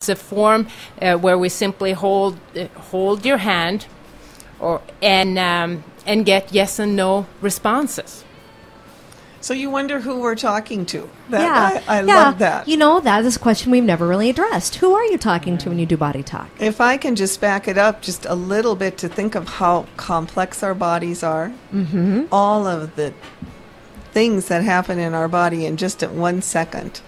It's a form where we simply hold your hand, and get yes and no responses. So you wonder who we're talking to. I love that. You know, that is a question we've never really addressed. Who are you talking to when you do body talk? If I can just back it up just a little bit to think of how complex our bodies are, all of the things that happen in our body in just at 1 second.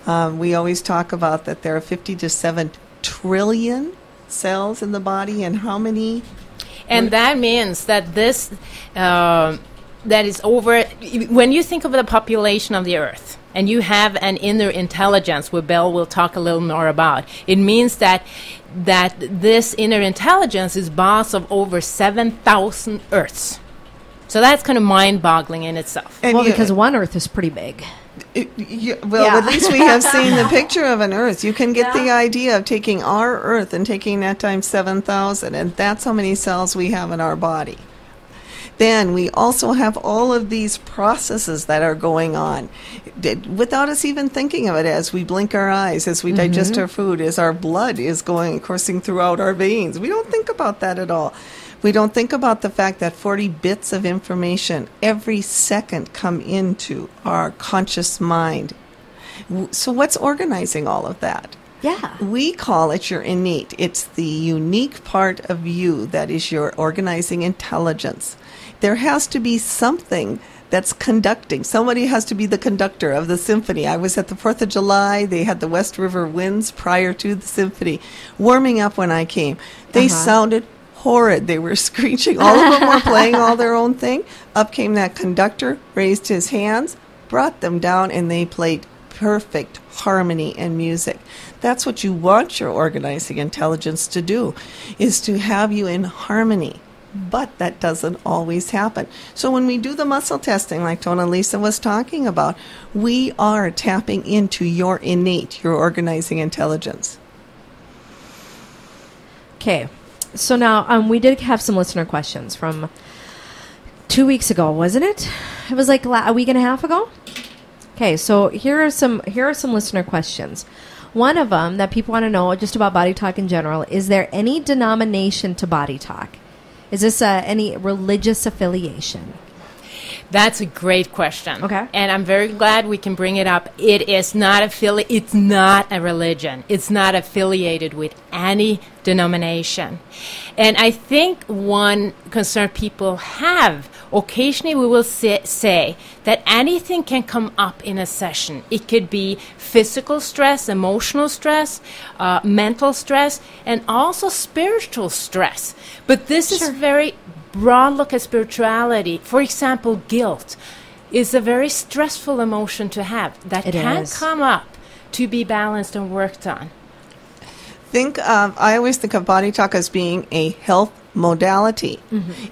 We always talk about that there are 50 to 7 trillion cells in the body, and how many? And that means that this, that is over, when you think of the population of the Earth, and you have an inner intelligence, where Belle will talk a little more about, it means that this inner intelligence is boss of over 7,000 Earths. So that's kind of mind-boggling in itself. And because one Earth is pretty big. At least we have seen the picture of an Earth. You can get the idea of taking our Earth and taking that times 7,000, and that's how many cells we have in our body. Then we also have all of these processes that are going on without us even thinking of it, as we blink our eyes, as we digest our food, as our blood is coursing throughout our veins. We don't think about that at all. We don't think about the fact that 40 bits of information every second come into our conscious mind. So what's organizing all of that? Yeah. We call it your innate. It's the unique part of you that is your organizing intelligence. There has to be something that's conducting. Somebody has to be the conductor of the symphony. I was at the 4th of July. They had the West River Winds prior to the symphony, warming up when I came. They sounded horrid. They were screeching. All of them were playing all their own thing. Up came that conductor, raised his hands, brought them down, and they played perfect harmony and music. That's what you want your organizing intelligence to do, is to have you in harmony. But that doesn't always happen. So when we do the muscle testing, like Tone-Lise was talking about, we are tapping into your innate, your organizing intelligence. Okay. So now we did have some listener questions from 2 weeks ago, wasn't it? It was like a week and a half ago. Okay, so here are some listener questions. One of them that people want to know just about Body Talk in general: is there any denomination to Body Talk? Is this any religious affiliation? That's a great question. Okay. And I'm very glad we can bring it up. It is not it's not a religion. It's not affiliated with any denomination. And I think one concern people have, occasionally we will say that anything can come up in a session. It could be physical stress, emotional stress, mental stress, and also spiritual stress. But this is very broad look at spirituality. For example, guilt is a very stressful emotion to have that can come up to be balanced and worked on. I always think of Body Talk as being a health modality,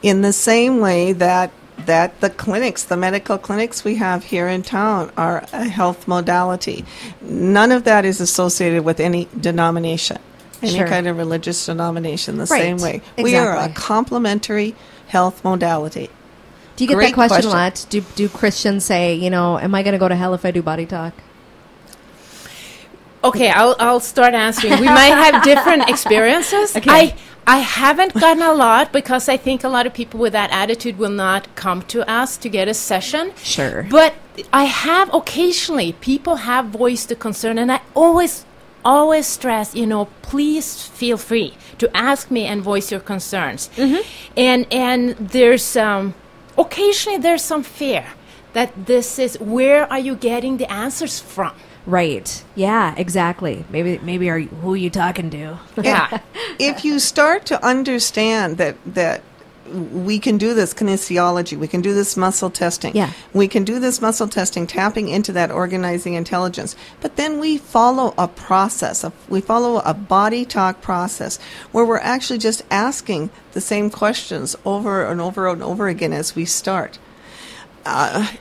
in the same way that the clinics, the medical clinics we have here in town, are a health modality. None of that is associated with any denomination. Any kind of religious denomination, the same way. Exactly. We are a complementary health modality. Do you get that question a lot? Do Christians say, am I going to go to hell if I do Body Talk? Okay, I'll start answering. We might have different experiences. Okay. I haven't gotten a lot, because I think a lot of people with that attitude will not come to us to get a session. Sure. But I have occasionally, people have voiced the concern, and I always stress, please feel free to ask me and voice your concerns. And there's occasionally there's some fear that this is, where are you getting the answers from? Right. Yeah, exactly. Maybe who are you talking to? Yeah. If you start to understand that we can do this kinesiology, we can do this muscle testing. Yeah. We can do this muscle testing, tapping into that organizing intelligence. But then we follow a process. We follow a Body Talk process where we're actually just asking the same questions over and over and over again as we start.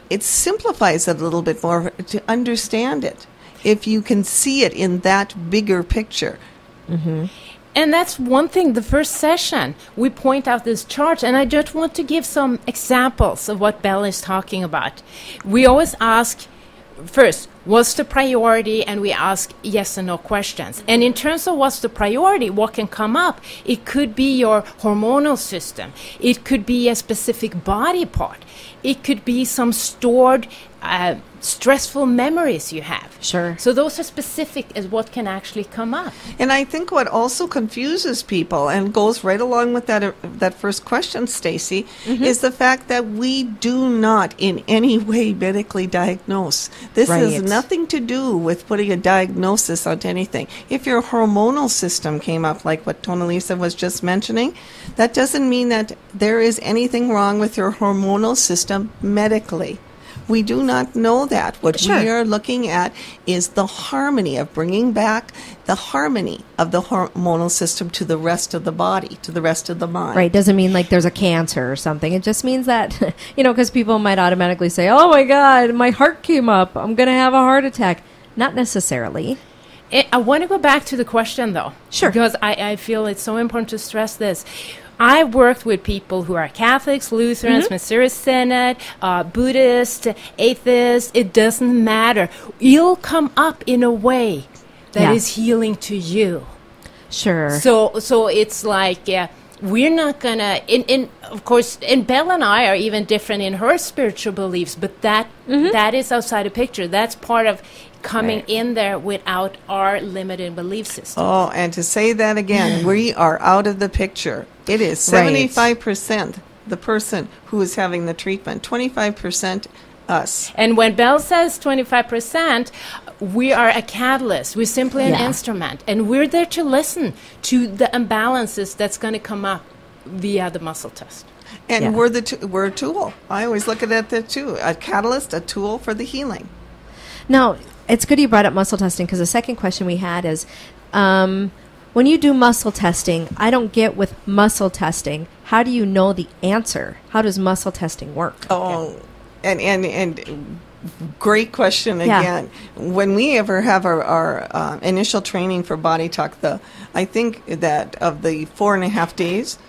It simplifies it a little bit more to understand it, if you can see it in that bigger picture. And that's one thing. The first session, we point out this chart, and I just want to give some examples of what Belle is talking about. We always ask, first, What's the priority? And we ask yes and no questions. And in terms of what's the priority, what can come up? It could be your hormonal system. It could be a specific body part. It could be some stored stressful memories you have. Sure. So those are specific as what can actually come up. And I think what also confuses people and goes right along with that first question, Stacy, is the fact that we do not in any way medically diagnose. This has nothing to do with putting a diagnosis on anything. If your hormonal system came up, like what Tone-Lise was just mentioning, that doesn't mean that there is anything wrong with your hormonal system medically. We do not know that. What we are looking at is the harmony of bringing back the harmony of the hormonal system to the rest of the body, to the rest of the mind. Right. Doesn't mean like there's a cancer or something. It just means that, because people might automatically say, oh my God, my heart came up. I'm going to have a heart attack. Not necessarily. I want to go back to the question, though. Sure. Because I feel it's so important to stress this. I worked with people who are Catholics, Lutherans, Missouri Synod, Buddhist, atheists. It doesn't matter. You'll come up in a way that is healing to you. Sure. So it's like, we're not going to, of course, and Belle and I are even different in her spiritual beliefs, but that is outside the picture. That's part of coming in there without our limited belief system. Oh, and to say that again, we are out of the picture. It is 75% the person who is having the treatment, 25% us. And when Belle says 25%, we are a catalyst. We're simply an instrument. And we're there to listen to the imbalances that's going to come up via the muscle test. And we're a tool. I always look at it that too. A catalyst, a tool for the healing. Now, it's good you brought up muscle testing, because the second question we had is, when you do muscle testing, I don't get with muscle testing, how do you know the answer? How does muscle testing work? Oh, and great question again. When we ever have our initial training for BodyTalk, I think that of the 4.5 days,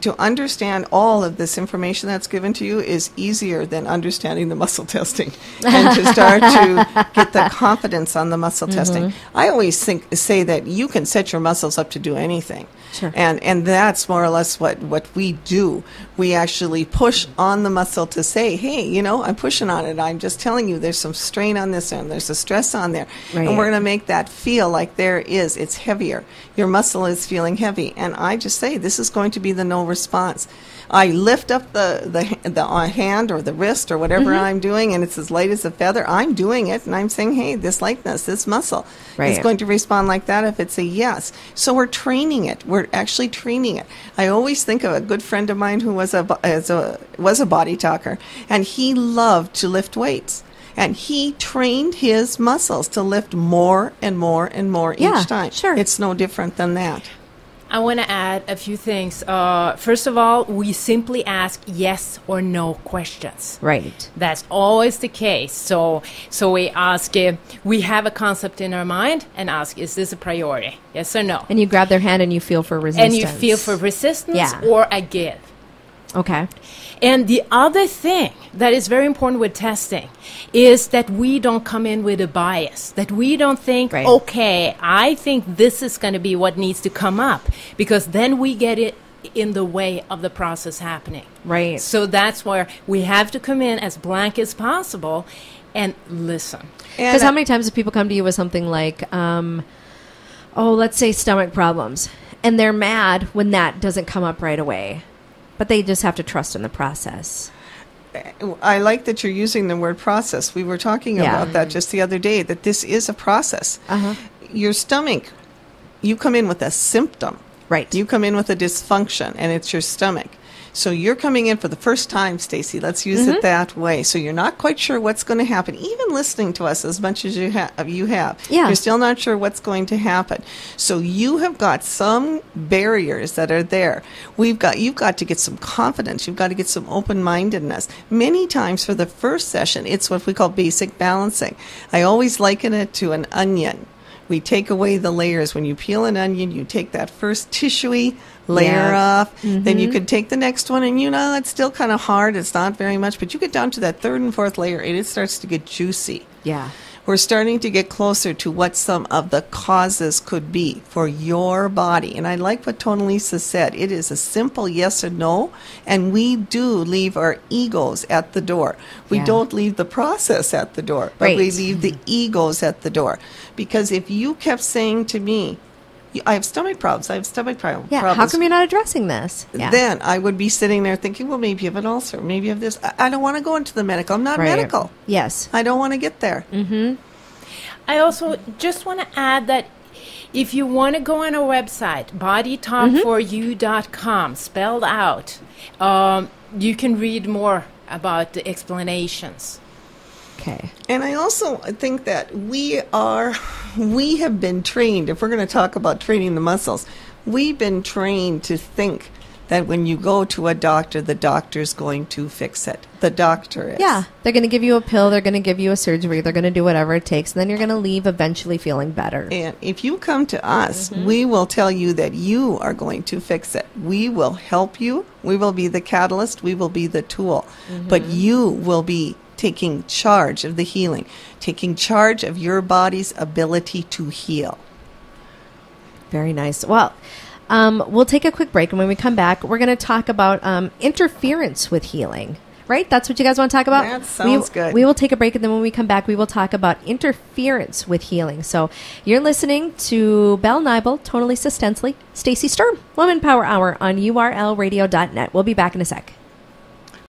to understand all of this information that's given to you is easier than understanding the muscle testing, and to start to get the confidence on the muscle testing. I always say that you can set your muscles up to do anything. Sure. And that's more or less what we do. We actually push on the muscle to say, hey, I'm pushing on it. I'm just telling you there's some strain on this end. There's a stress on there. Right. And we're going to make that feel like it's heavier. Your muscle is feeling heavy. And I just say this is going to be the no response. I lift up the hand or the wrist or whatever I'm doing, and it's as light as a feather. I'm doing it, and I'm saying, hey, this lightness, this muscle is going to respond like that if it's a yes. So we're training it. We're actually training it. I always think of a good friend of mine who was a body talker, and he loved to lift weights. And he trained his muscles to lift more and more and more each time. Sure. It's no different than that. I want to add a few things. First of all, we simply ask yes or no questions. Right. That's always the case. So we ask, we have a concept in our mind and ask, is this a priority? Yes or no? And you grab their hand and you feel for resistance. And you feel for resistance or a give. Okay. And the other thing that is very important with testing is that we don't come in with a bias, that we don't think, okay, I think this is going to be what needs to come up, because then we get it in the way of the process happening. Right. So that's where we have to come in as blank as possible and listen. Because how many times do people come to you with something like, let's say stomach problems, and they're mad when that doesn't come up right away? But they just have to trust in the process. I like that you're using the word process. We were talking about that just the other day, that this is a process. Your stomach, you come in with a symptom. Right. You come in with a dysfunction, and it's your stomach. So you're coming in for the first time, Stacy. Let's use it that way. So you're not quite sure what's going to happen. Even listening to us as much as you have, you're still not sure what's going to happen. So you have got some barriers that are there. You've got to get some confidence. You've got to get some open-mindedness. Many times for the first session, it's what we call basic balancing. I always liken it to an onion. We take away the layers. When you peel an onion, you take that first tissuey layer off. Then you can take the next one, and it's still kind of hard. It's not very much, but you get down to that third and fourth layer, and it starts to get juicy. Yeah. We're starting to get closer to what some of the causes could be for your body. And I like what Tone-Lise said. It is a simple yes or no, and we do leave our egos at the door. We don't leave the process at the door, but we leave the egos at the door. Because if you kept saying to me, I have stomach problems, problems. How come you're not addressing this? Then I would be sitting there thinking, well, maybe you have an ulcer, maybe you have this. I don't want to go into the medical. I'm not medical. Yes. I don't want to get there. Mm-hmm. I also just want to add that if you want to go on our website, bodytalkforyou.com, spelled out, you can read more about the explanations. Okay. And I also think that we have been trained, if we're going to talk about training the muscles, we've been trained to think that when you go to a doctor, the doctor's going to fix it. The doctor is. Yeah. They're going to give you a pill. They're going to give you a surgery. They're going to do whatever it takes. And then you're going to leave eventually feeling better. And if you come to us, we will tell you that you are going to fix it. We will help you. We will be the catalyst. We will be the tool. But you will be taking charge of the healing, taking charge of your body's ability to heal. Very nice. Well, we'll take a quick break, and when we come back, we're going to talk about interference with healing. Right? That's what you guys want to talk about? That sounds good. We will take a break, and then when we come back, we will talk about interference with healing. So you're listening to Belle Nibel, Tone-Lise Stensley, Stacey Sturm, Woman Power Hour on urlradio.net. We'll be back in a sec.